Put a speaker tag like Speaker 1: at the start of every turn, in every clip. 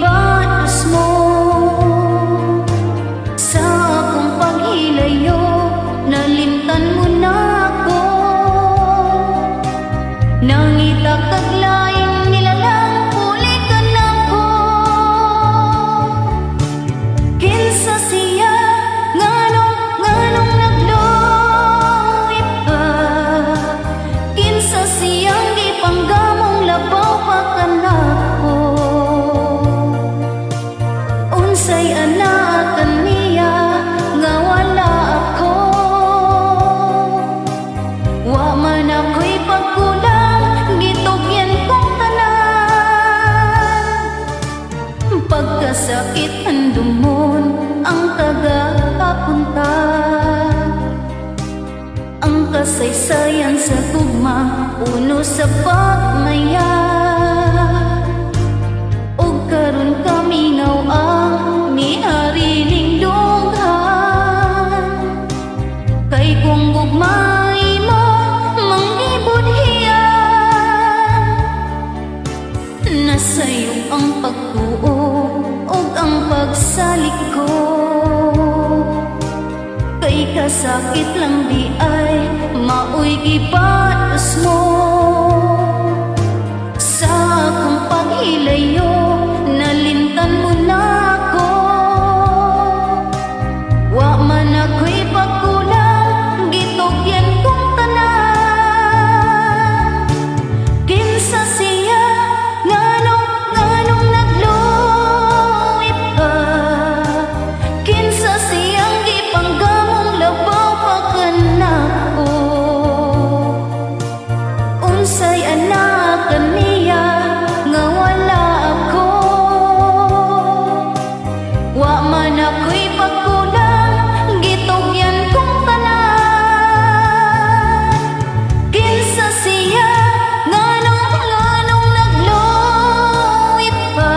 Speaker 1: gibatos mo sa akong paghilayo, nalimtan mo na ako. Nangita kag laing nilalang huli ka na ko. Kinsa siya nganong nagloy pa, kinsa siyang gipanggamong labaw pa ka na ko. Unsay anak niya nga wala ako, wa man ako'y pagkulang, gitugyan kong tanan. Pagkasakit ang dumon ang tagapunta, ang kasaysayan sa gugma uno sa pagmaya. Og karon kaminaw ang miari ning dunghan, kay kung gugmay mo manggibudhiyan. Nasayo ang pagtuo og ang pagsalig ko, kay kasakit lang di ay maoy gibatos mo sa akong paghilayo, nalimtan mo na ako. Wa man ako'y pagkulang, gitugyan kong tanan. Kinsa siya nganong nagloy pa, kinsa siyang gipanggamong labaw pa ka na ko. Unsay anak niya nga wala ako, wa man ako'y pagkulang, gitugyan kong tanan. Kinsa siya nganong nagloy pa,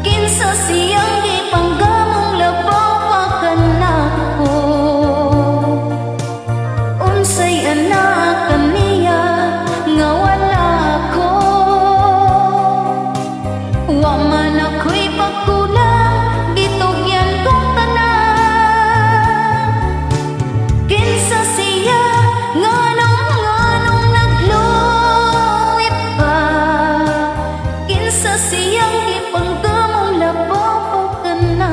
Speaker 1: kinsa siyang gipanggamong labaw pa ka na ko. Unsay anak niya nga wala ako, wa man ako'y pagkulang, gitugyan kong tanan. Kinsa siya nganong nagloy pa, kinsa siyang gipanggamong labaw pa ka na